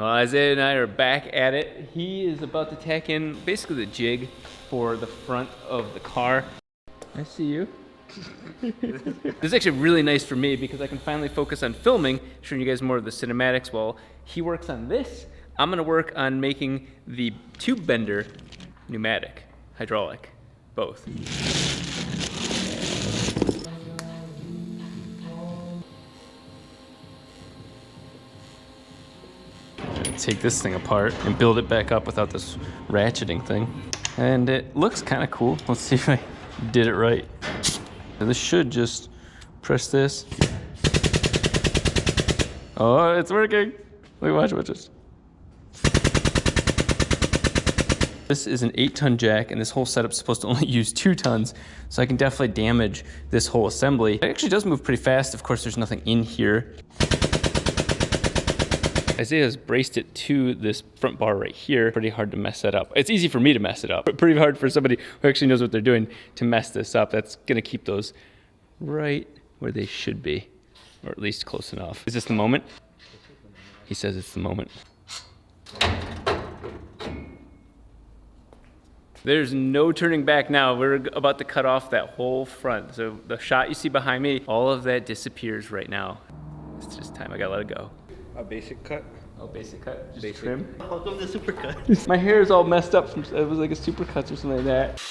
Well, Isaiah and I are back at it. He is about to tack in basically the jig for the front of the car. I see you. This is actually really nice for me because I can finally focus on filming, showing you guys more of the cinematics while he works on this. I'm gonna work on making the tube bender pneumatic, hydraulic, both. Take this thing apart and build it back up without this ratcheting thing. And it looks kind of cool. Let's see if I did it right. And this should just press this. Oh, it's working. Watch this. This is an 8-ton jack, and this whole setup's supposed to only use 2 tons, so I can definitely damage this whole assembly. It actually does move pretty fast. Of course, there's nothing in here. Isaiah's braced it to this front bar right here. Pretty hard to mess that up. It's easy for me to mess it up, but pretty hard for somebody who actually knows what they're doing to mess this up. That's gonna keep those right where they should be, or at least close enough. Is this the moment? He says it's the moment. There's no turning back now. We're about to cut off that whole front. So the shot you see behind me, all of that disappears right now. It's just time, I gotta let it go. A basic cut? Oh, basic cut? Just basic. trim? How come the super cut? My hair is all messed up from, it was like a super cuts or something like that.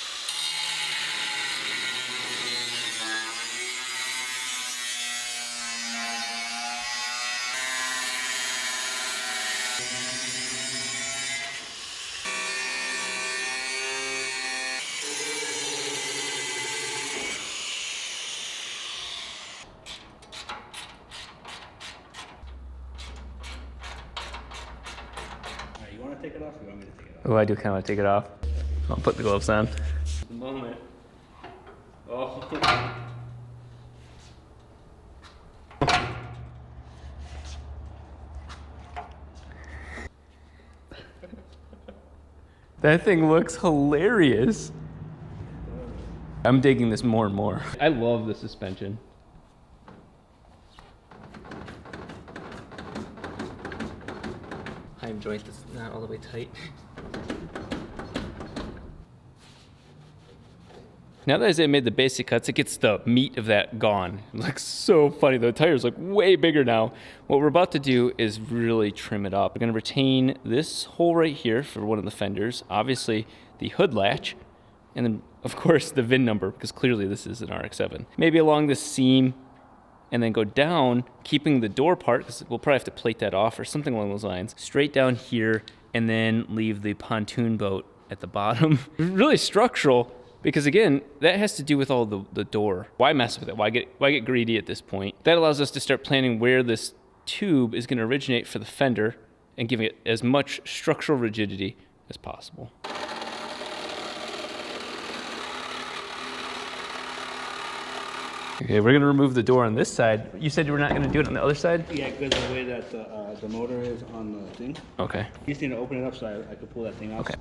You want to take it off or you want me to take it off? Oh, I do kind of want to take it off. I'll put the gloves on. The moment. Oh. That thing looks hilarious. I'm digging this more and more. I love the suspension. Heim joint that's not all the way tight. Now that Isaiah made the basic cuts, it gets the meat of that gone. It looks so funny. The tires look way bigger now. What we're about to do is really trim it up. We're gonna retain this hole right here for one of the fenders, obviously the hood latch, and then of course the VIN number, because clearly this is an RX-7. Maybe along this seam, and then go down, keeping the door part, because we'll probably have to plate that off or something along those lines, straight down here, and then leave the pontoon boat at the bottom. Really structural, because again, that has to do with all the door. Why mess with it? Why get greedy at this point? That allows us to start planning where this tube is gonna originate for the fender and giving it as much structural rigidity as possible. Okay, we're gonna remove the door on this side. You said you were not gonna do it on the other side? Yeah, because the way that the motor is on the thing. Okay. You just need to open it up so I could pull that thing off. Okay.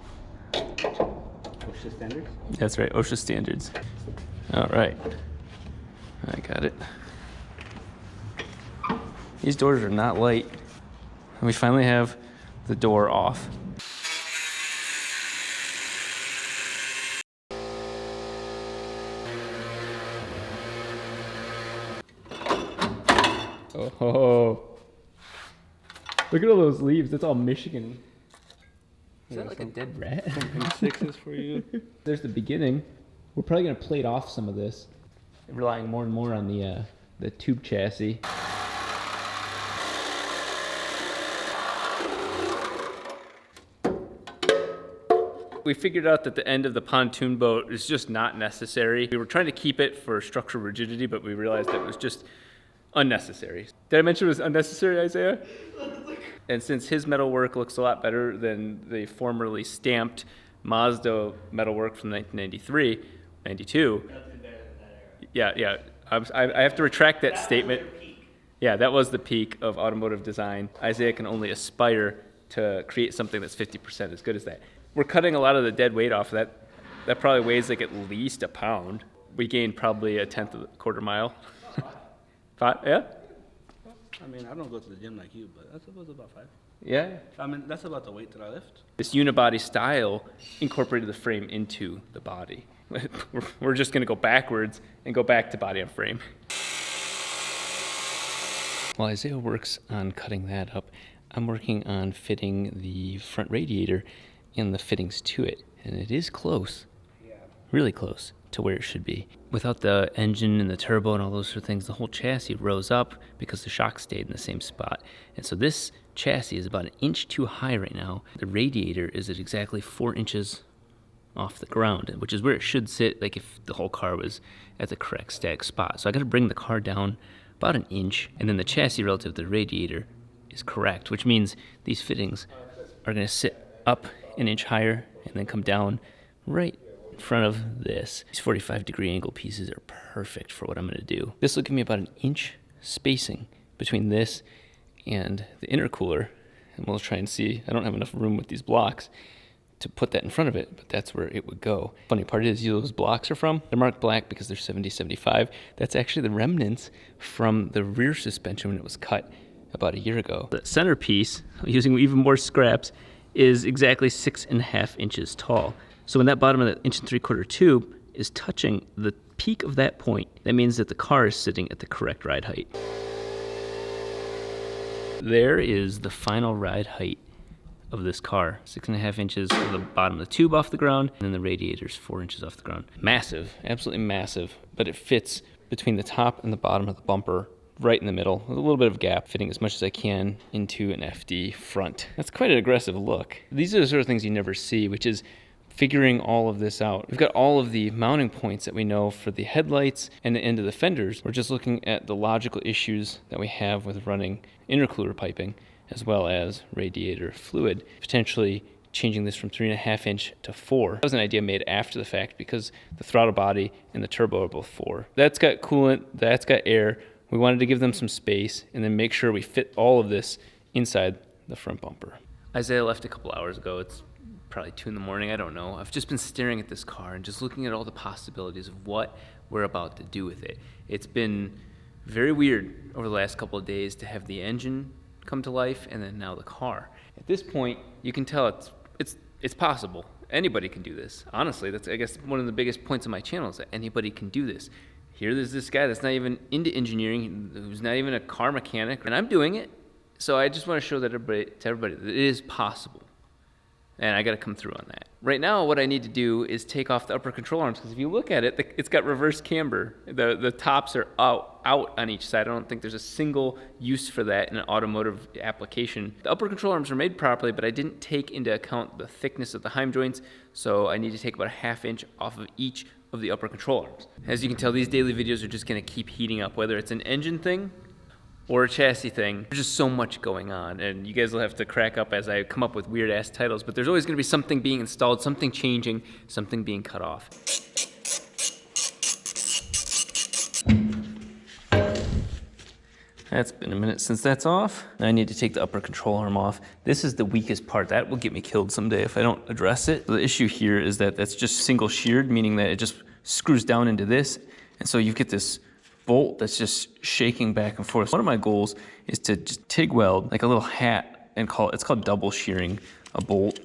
OSHA standards? That's right, OSHA standards. All right, I got it. These doors are not light. And we finally have the door off. Oh, look at all those leaves. That's all Michigan. Is that like a dead rat? Sixes for you. There's the beginning. We're probably gonna plate off some of this, relying more and more on the tube chassis. We figured out that the end of the pontoon boat is just not necessary. We were trying to keep it for structural rigidity, but we realized that it was just unnecessary. Did I mention it was unnecessary, Isaiah? And since his metalwork looks a lot better than the formerly stamped Mazda metalwork from 1993, 92. Yeah. I have to retract that statement. Yeah, that was the peak of automotive design. Isaiah can only aspire to create something that's 50% as good as that. We're cutting a lot of the dead weight off of that. That probably weighs like at least a pound. We gained probably a tenth of a quarter mile. 5, yeah? I mean, I don't go to the gym like you, but that's about 5. Yeah. I mean, that's about the weight that I lift. This unibody style incorporated the frame into the body. We're just gonna go backwards and go back to body on frame. While Isaiah works on cutting that up, I'm working on fitting the front radiator and the fittings to it. And it is close, really close to where it should be. Without the engine and the turbo and all those sort of things, the whole chassis rose up because the shock stayed in the same spot. And so this chassis is about 1 inch too high right now. The radiator is at exactly 4 inches off the ground, which is where it should sit, like if the whole car was at the correct static spot. So I gotta bring the car down about 1 inch, and then the chassis relative to the radiator is correct, which means these fittings are gonna sit up 1 inch higher and then come down right in front of this. These 45-degree angle pieces are perfect for what I'm gonna do. This will give me about 1 inch spacing between this and the intercooler, and we'll try and see. I don't have enough room with these blocks to put that in front of it, but that's where it would go. Funny part is, those blocks are from, they're marked black because they're 70-75. That's actually the remnants from the rear suspension when it was cut about 1 year ago. The centerpiece, using even more scraps, is exactly 6.5 inches tall. So when that bottom of the 1.75 inch tube is touching the peak of that point, that means that the car is sitting at the correct ride height. There is the final ride height of this car. 6.5 inches of the bottom of the tube off the ground, and then the radiator's 4 inches off the ground. Massive, absolutely massive, but it fits between the top and the bottom of the bumper, right in the middle, with a little bit of gap, fitting as much as I can into an FD front. That's quite an aggressive look. These are the sort of things you never see, which is figuring all of this out. We've got all of the mounting points that we know for the headlights and the end of the fenders. We're just looking at the logical issues that we have with running intercooler piping, as well as radiator fluid, potentially changing this from 3.5 inch to 4. That was an idea made after the fact because the throttle body and the turbo are both 4. That's got coolant, that's got air. We wanted to give them some space and then make sure we fit all of this inside the front bumper. Isaiah left a couple hours ago. It's probably 2 in the morning, I don't know. I've just been staring at this car and just looking at all the possibilities of what we're about to do with it. It's been very weird over the last couple of days to have the engine come to life, and then now the car. At this point, you can tell it's possible. Anybody can do this. Honestly, that's, I guess, one of the biggest points of my channel is that anybody can do this. Here, there's this guy that's not even into engineering, who's not even a car mechanic, and I'm doing it. So I just want to show that to everybody that it is possible. And I got to come through on that. Right now, what I need to do is take off the upper control arms, because if you look at it, it's got reverse camber. The tops are out on each side. I don't think there's a single use for that in an automotive application. The upper control arms are made properly, but I didn't take into account the thickness of the Dahm joints, so I need to take about 1/2 inch off of each of the upper control arms. As you can tell, these daily videos are just going to keep heating up, whether it's an engine thing or a chassis thing. There's just so much going on, and you guys will have to crack up as I come up with weird ass titles, but there's always gonna be something being installed, something changing, something being cut off. That's been a minute since that's off. I need to take the upper control arm off. This is the weakest part. That will get me killed someday if I don't address it. The issue here is that that's just single sheared, meaning that it just screws down into this, and so you get this bolt that's just shaking back and forth. One of my goals is to just TIG weld like a little hat and it's called double shearing a bolt.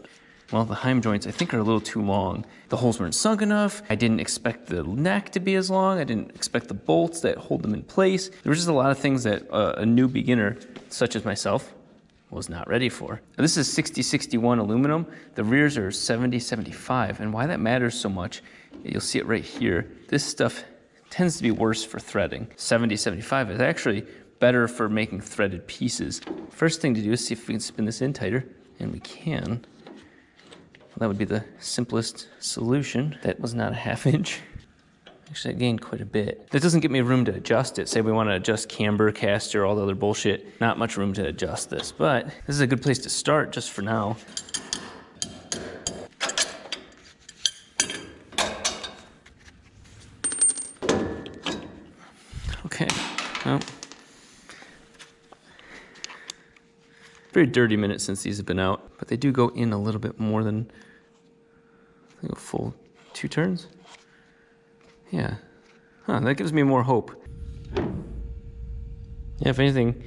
Well, the Dahm joints I think are a little too long. The holes weren't sunk enough. I didn't expect the neck to be as long. I didn't expect the bolts that hold them in place. There was just a lot of things that a new beginner such as myself was not ready for. Now, this is 60-61 aluminum. The rears are 70-75, and why that matters so much, you'll see it right here. This stuff tends to be worse for threading. 70-75 is actually better for making threaded pieces. First thing to do is see if we can spin this in tighter, and we can. Well, that would be the simplest solution. That was not a 1/2 inch. Actually, I gained quite a bit. That doesn't give me room to adjust it. Say we want to adjust camber, caster, all the other bullshit. Not much room to adjust this, but this is a good place to start just for now. Okay, well, very dirty minute since these have been out, but they do go in a little bit more than, I think, a full 2 turns. Yeah, that gives me more hope. Yeah, if anything,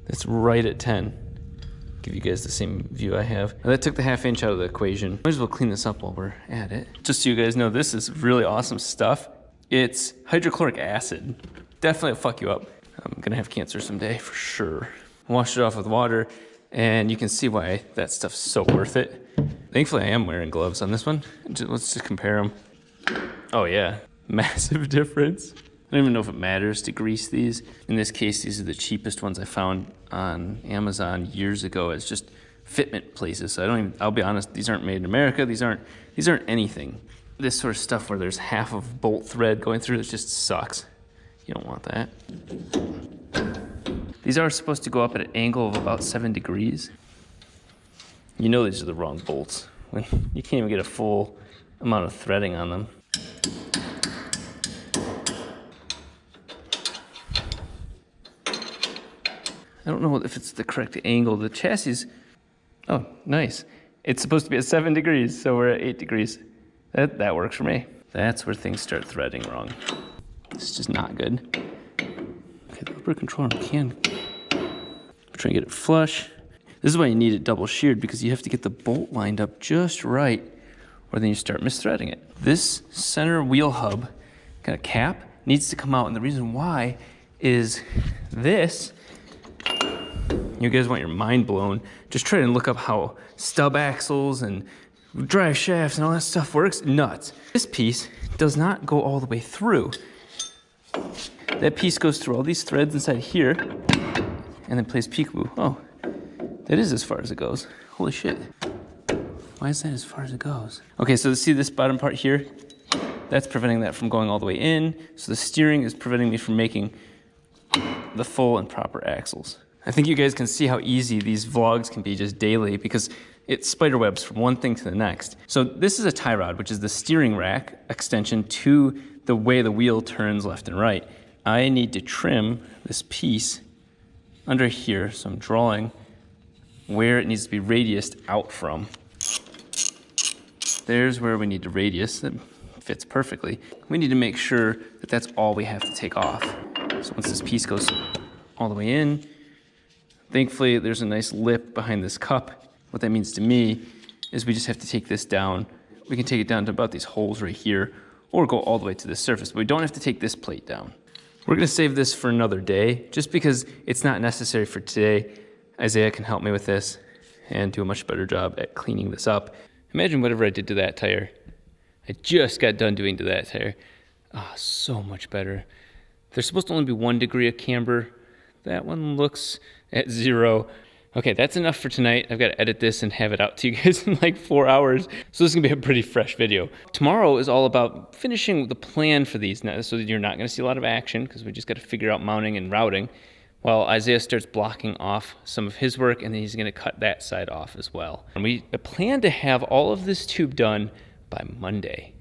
That's right at 10. Give you guys the same view I have. Now that took the 1/2 inch out of the equation. Might as well clean this up while we're at it. Just so you guys know, this is really awesome stuff. It's hydrochloric acid. Definitely will fuck you up. I'm gonna have cancer someday for sure. Wash it off with water, and you can see why that stuff's so worth it. Thankfully, I am wearing gloves on this one. Let's just compare them. Oh yeah, massive difference. I don't even know if it matters to grease these. In this case, these are the cheapest ones I found on Amazon years ago. It's just fitment places. So I'll be honest, these aren't made in America. These aren't anything. This sort of stuff where there's half of bolt thread going through, it just sucks. You don't want that. These are supposed to go up at an angle of about 7 degrees. You know these are the wrong bolts when you can't even get a full amount of threading on them. I don't know if it's the correct angle. The chassis, oh, nice. It's supposed to be at 7 degrees, so we're at 8 degrees. That works for me. That's where things start threading wrong. It's just not good. Okay, the upper control arm can. Try and get it flush. This is why you need it double sheared, because you have to get the bolt lined up just right, or then you start misthreading it. This center wheel hub kind of cap needs to come out, and the reason why is this. You guys want your mind blown, just try and look up how stub axles and drive shafts and all that stuff works. Nuts. This piece does not go all the way through. That piece goes through all these threads inside here and then plays peekaboo. Oh, that is as far as it goes. Holy shit. Why is that as far as it goes? Okay, so see this bottom part here? That's preventing that from going all the way in. So the steering is preventing me from making the full and proper axles. I think you guys can see how easy these vlogs can be just daily, because it spiderwebs from one thing to the next. So this is a tie rod, which is the steering rack extension to the way the wheel turns left and right. I need to trim this piece under here, so I'm drawing where it needs to be radiused out from. There's where we need to radius. That fits perfectly. We need to make sure that that's all we have to take off. So once this piece goes all the way in, thankfully there's a nice lip behind this cup. What that means to me is we just have to take this down. We can take it down to about these holes right here, or go all the way to the surface, but we don't have to take this plate down. We're gonna save this for another day, just because it's not necessary for today. Isaiah can help me with this and do a much better job at cleaning this up. Imagine whatever I did to that tire. I just got done doing to that tire. Ah, so much better. There's supposed to only be 1 degree of camber. That one looks at 0. Okay, that's enough for tonight. I've got to edit this and have it out to you guys in like 4 hours. So this is gonna be a pretty fresh video. Tomorrow is all about finishing the plan for these, so that you're not gonna see a lot of action, because we just got to figure out mounting and routing, while Isaiah starts blocking off some of his work, and then he's gonna cut that side off as well. And we plan to have all of this tube done by Monday.